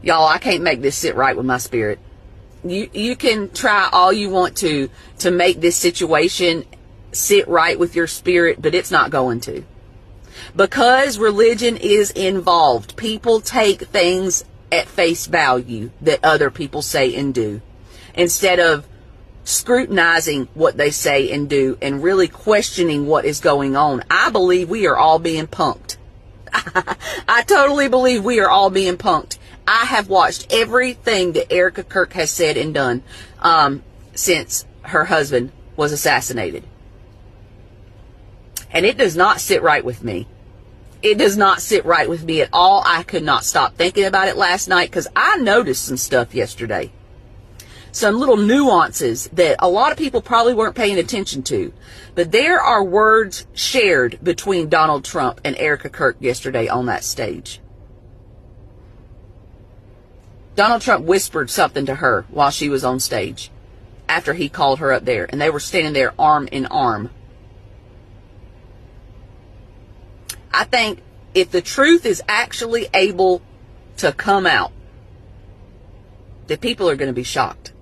Y'all, I can't make this sit right with my spirit. You can try all you want to make this situation sit right with your spirit, but it's not going to. Because religion is involved, people take things at face value that other people say and do, instead of scrutinizing what they say and do and really questioning what is going on. I believe we are all being punked. I totally believe we are all being punked. I have watched everything that Erica Kirk has said and done since her husband was assassinated. And it does not sit right with me. It does not sit right with me at all. I could not stop thinking about it last night because I noticed some stuff yesterday. Some little nuances that a lot of people probably weren't paying attention to. But there are words shared between Donald Trump and Erica Kirk yesterday on that stage. Donald Trump whispered something to her while she was on stage after he called her up there, and they were standing there arm in arm. I think if the truth is actually able to come out, that people are going to be shocked.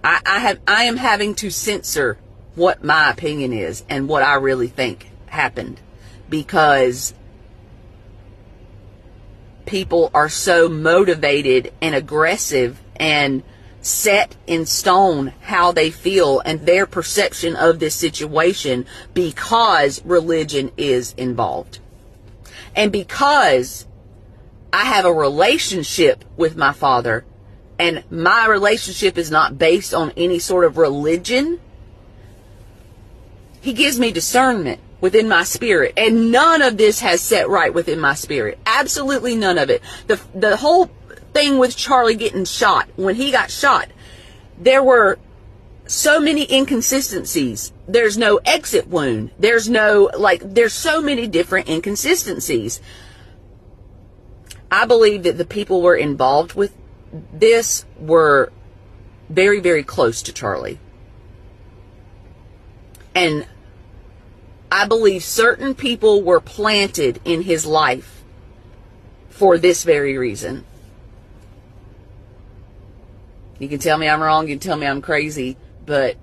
I am having to censor what my opinion is and what I really think happened, because people are so motivated and aggressive and set in stone how they feel and their perception of this situation because religion is involved. And because I have a relationship with my father, and my relationship is not based on any sort of religion, he gives me discernment within my spirit. And none of this has set right within my spirit. Absolutely none of it. The whole thing with Charlie getting shot, when he got shot, there were so many inconsistencies. There's no exit wound. There's so many different inconsistencies. I believe that the people were involved with this were very, very close to Charlie. And I believe certain people were planted in his life for this very reason. You can tell me I'm wrong, you can tell me I'm crazy, but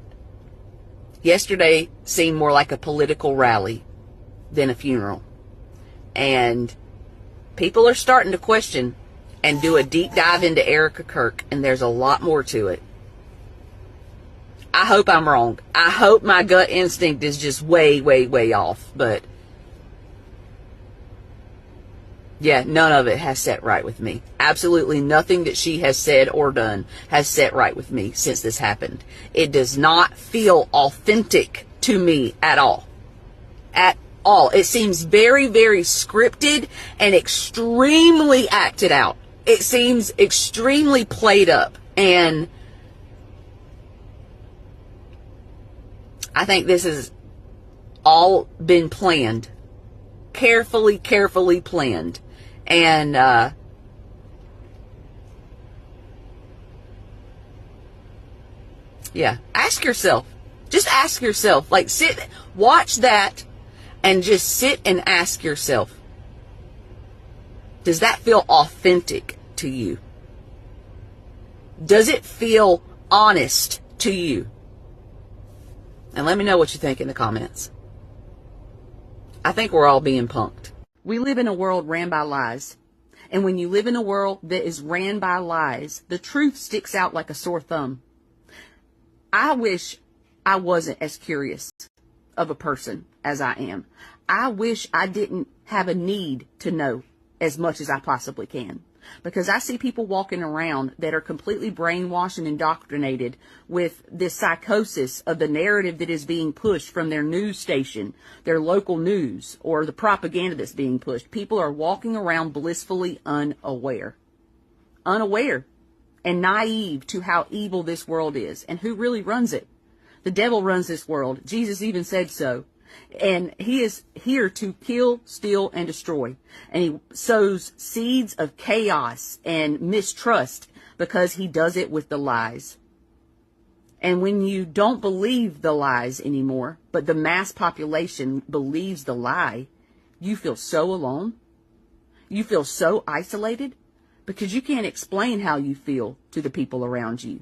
yesterday seemed more like a political rally than a funeral. And people are starting to question and do a deep dive into Erica Kirk, and there's a lot more to it. I hope I'm wrong. I hope my gut instinct is just way, way, way off, but yeah, none of it has set right with me. Absolutely nothing that she has said or done has set right with me since this happened. It does not feel authentic to me at all. At all. It seems very, very scripted and extremely acted out. It seems extremely played up. And I think this has all been planned. Carefully, carefully planned. And yeah, ask yourself. Just ask yourself. Like, watch that and just sit and ask yourself, does that feel authentic to you? Does it feel honest to you? And let me know what you think in the comments. I think we're all being punked. We live in a world ran by lies. And when you live in a world that is ran by lies, the truth sticks out like a sore thumb. I wish I wasn't as curious of a person as I am. I wish I didn't have a need to know as much as I possibly can. Because I see people walking around that are completely brainwashed and indoctrinated with this psychosis of the narrative that is being pushed from their news station, their local news, or the propaganda that's being pushed. People are walking around blissfully unaware. Unaware and naive to how evil this world is and who really runs it. The devil runs this world. Jesus even said so. And he is here to kill, steal, and destroy. And he sows seeds of chaos and mistrust because he does it with the lies. And when you don't believe the lies anymore, but the mass population believes the lie, you feel so alone. You feel so isolated because you can't explain how you feel to the people around you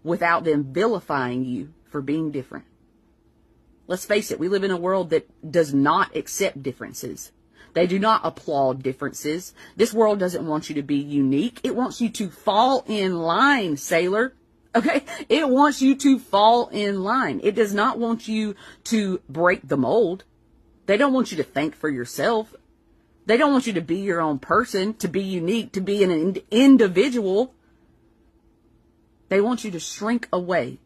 without them vilifying you for being different. Let's face it, we live in a world that does not accept differences. They do not applaud differences. This world doesn't want you to be unique. It wants you to fall in line, sailor. Okay? It wants you to fall in line. It does not want you to break the mold. They don't want you to think for yourself. They don't want you to be your own person, to be unique, to be an individual. They want you to shrink away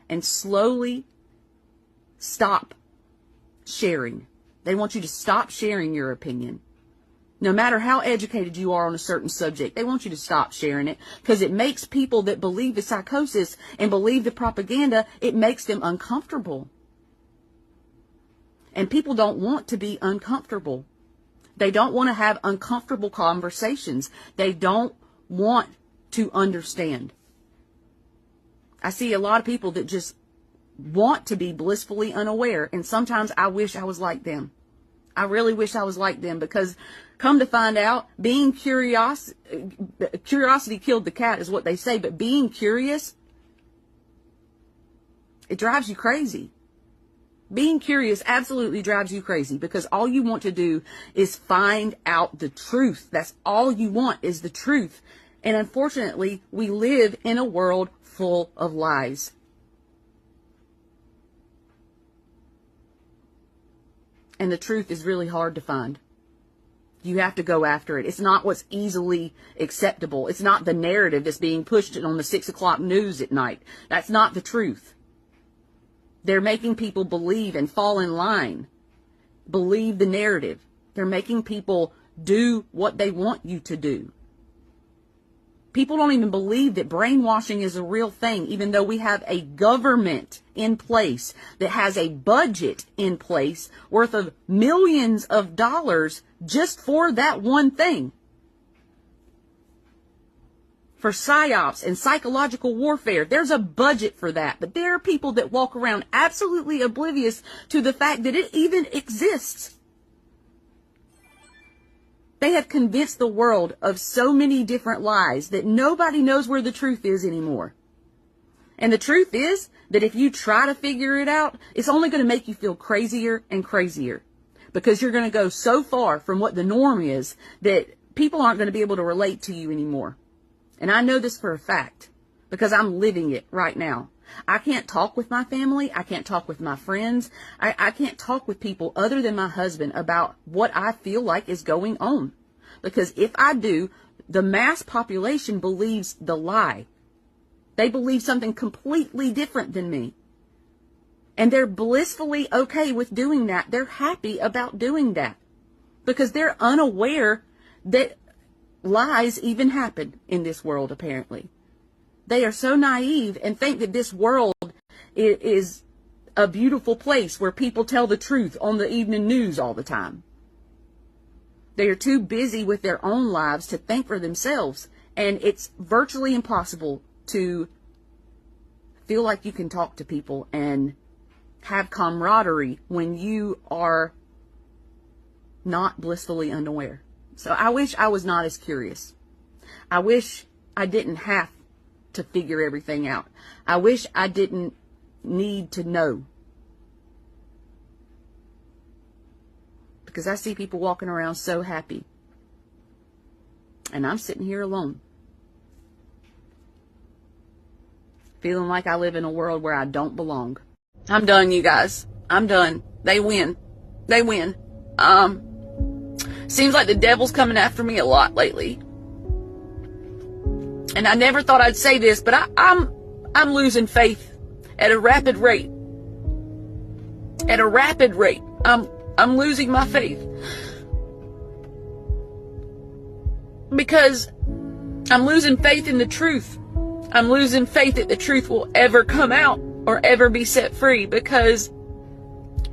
and slowly stop sharing. They want you to stop sharing your opinion. No matter how educated you are on a certain subject, they want you to stop sharing it because it makes people that believe the psychosis and believe the propaganda, it makes them uncomfortable. And people don't want to be uncomfortable. They don't want to have uncomfortable conversations. They don't want to understand. I see a lot of people that just want to be blissfully unaware, and sometimes I wish I was like them. I really wish I was like them because come to find out, being curiosity killed the cat is what they say, but being curious, it drives you crazy. Being curious absolutely drives you crazy because all you want to do is find out the truth. That's all you want is the truth. And unfortunately, we live in a world full of lies. And the truth is really hard to find. You have to go after it. It's not what's easily acceptable. It's not the narrative that's being pushed on the 6 o'clock news at night. That's not the truth. They're making people believe and fall in line. Believe the narrative. They're making people do what they want you to do. People don't even believe that brainwashing is a real thing, even though we have a government in place that has a budget in place worth of millions of dollars just for that one thing. For psyops and psychological warfare, there's a budget for that. But there are people that walk around absolutely oblivious to the fact that it even exists. They have convinced the world of so many different lies that nobody knows where the truth is anymore. And the truth is that if you try to figure it out, it's only going to make you feel crazier and crazier because you're going to go so far from what the norm is that people aren't going to be able to relate to you anymore. And I know this for a fact because I'm living it right now. I can't talk with my family. I can't talk with my friends. I can't talk with people other than my husband about what I feel like is going on. Because if I do, the mass population believes the lie. They believe something completely different than me. And they're blissfully okay with doing that. They're happy about doing that. Because they're unaware that lies even happen in this world, apparently. They are so naive and think that this world is a beautiful place where people tell the truth on the evening news all the time. They are too busy with their own lives to think for themselves. And it's virtually impossible to feel like you can talk to people and have camaraderie when you are not blissfully unaware. So I wish I was not as curious. I wish I didn't have to figure everything out. I wish I didn't need to know. Because I see people walking around so happy. And I'm sitting here alone. Feeling like I live in a world where I don't belong. I'm done, you guys. I'm done. They win. They win. Seems like the devil's coming after me a lot lately. And I never thought I'd say this, but I'm losing faith at a rapid rate. At a rapid rate. I'm losing my faith. Because I'm losing faith in the truth. I'm losing faith that the truth will ever come out or ever be set free. Because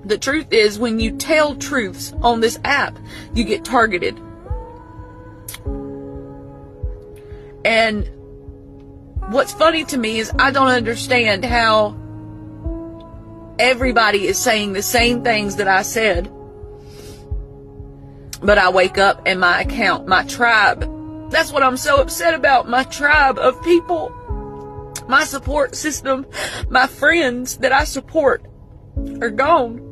the truth is, when you tell truths on this app, you get targeted. And what's funny to me is I don't understand how everybody is saying the same things that I said. But I wake up and my account, my tribe, that's what I'm so upset about. My tribe of people, my support system, my friends that I support are gone.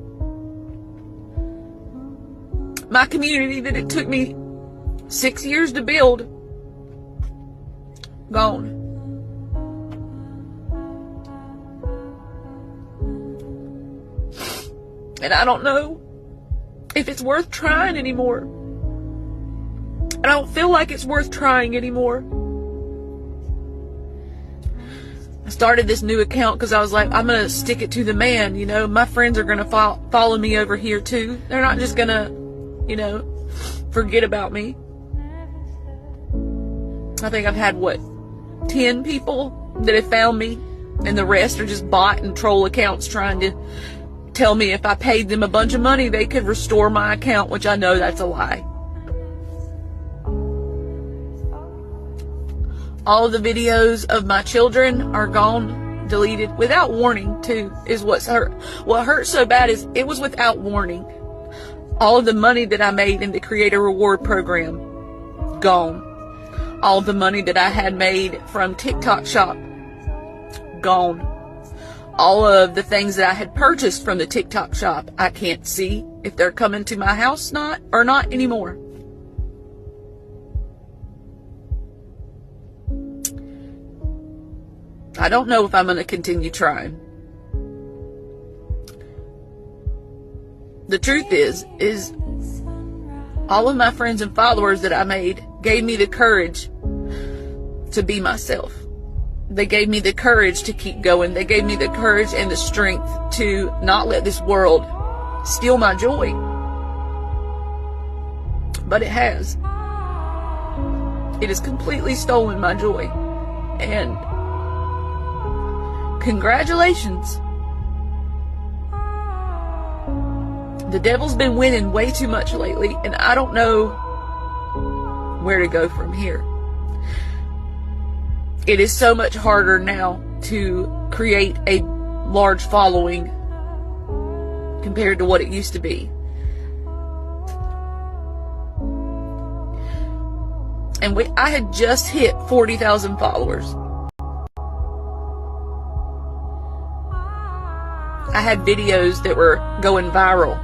My community that it took me 6 years to build, gone. And I don't know if it's worth trying anymore. I don't feel like it's worth trying anymore. I started this new account because I was like, I'm going to stick it to the man. You know, my friends are going to follow me over here too. They're not just going to, you know, forget about me. I think I've had, 10 people that have found me, and the rest are just bot and troll accounts trying to tell me if I paid them a bunch of money, they could restore my account, which I know that's a lie. All of the videos of my children are gone, deleted, without warning too, is what's hurt. What hurt so bad is it was without warning. All of the money that I made in the Creator Reward Program, gone. All of the money that I had made from TikTok Shop, gone. All of the things that I had purchased from the TikTok Shop, I can't see if they're coming to my house or not anymore. I don't know if I'm going to continue trying. The truth is all of my friends and followers that I made gave me the courage to be myself. They gave me the courage to keep going. They gave me the courage and the strength to not let this world steal my joy. But it has. It has completely stolen my joy. And congratulations. The devil's been winning way too much lately, and I don't know where to go from here. It is so much harder now to create a large following compared to what it used to be. And I had just hit 40,000 followers. I had videos that were going viral.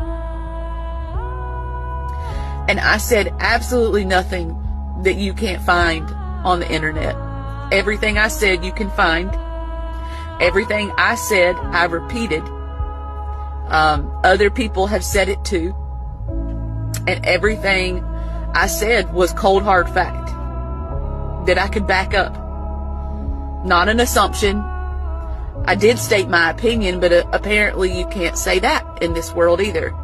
And I said absolutely nothing that you can't find on the internet. Everything I said you can find. Everything I said I repeated. Other people have said it too. And everything I said was cold hard fact that I could back up. Not an assumption. I did state my opinion, but apparently you can't say that in this world either.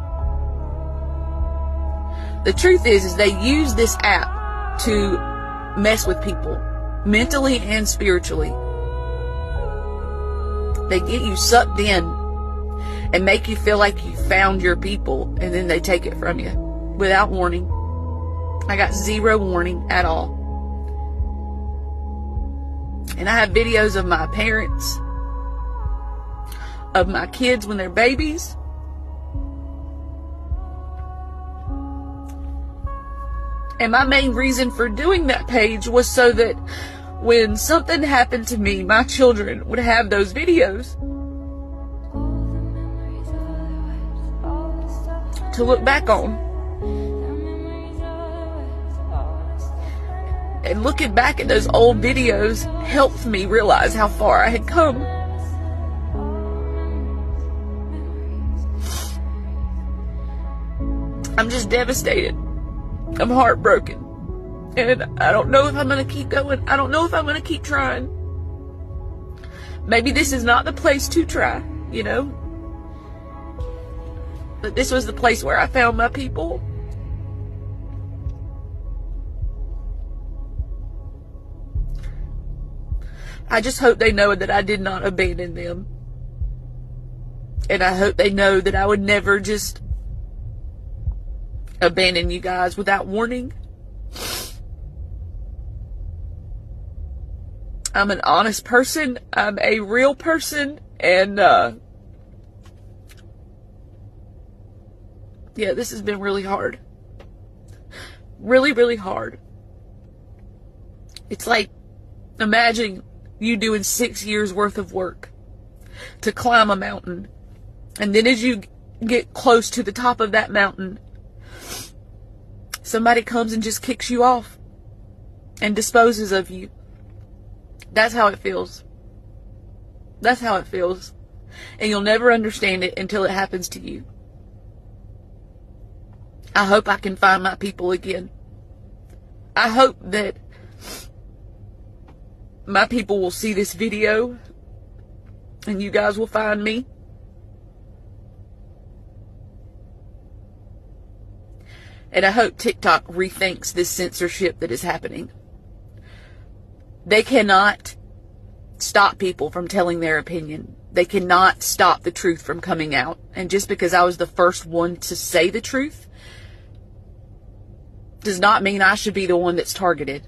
The truth is they use this app to mess with people, mentally and spiritually. They get you sucked in and make you feel like you found your people, and then they take it from you without warning. I got zero warning at all. And I have videos of my parents, of my kids when they're babies. And my main reason for doing that page was so that when something happened to me, my children would have those videos to look back on. And looking back at those old videos helped me realize how far I had come. I'm just devastated. I'm heartbroken. And I don't know if I'm going to keep going. I don't know if I'm going to keep trying. Maybe this is not the place to try, you know. But this was the place where I found my people. I just hope they know that I did not abandon them. And I hope they know that I would never just abandon you guys without warning. I'm an honest person. I'm a real person. And, yeah, this has been really hard. really, really hard. It's like, imagine you doing 6 years worth of work to climb a mountain. And then as you get close to the top of that mountain, somebody comes and just kicks you off and disposes of you. That's how it feels. That's how it feels. And you'll never understand it until it happens to you. I hope I can find my people again. I hope that my people will see this video and you guys will find me. And I hope TikTok rethinks this censorship that is happening. They cannot stop people from telling their opinion. They cannot stop the truth from coming out. And just because I was the first one to say the truth does not mean I should be the one that's targeted.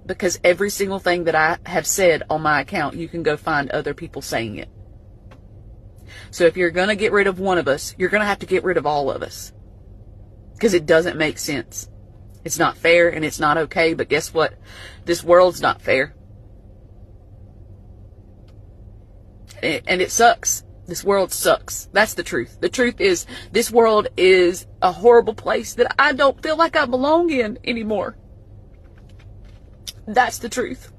Because every single thing that I have said on my account, you can go find other people saying it. So if you're going to get rid of one of us, you're going to have to get rid of all of us. Because it doesn't make sense. It's not fair and it's not okay. But guess what? This world's not fair. And it sucks. This world sucks. That's the truth. The truth is, this world is a horrible place that I don't feel like I belong in anymore. That's the truth.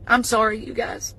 I'm sorry, you guys.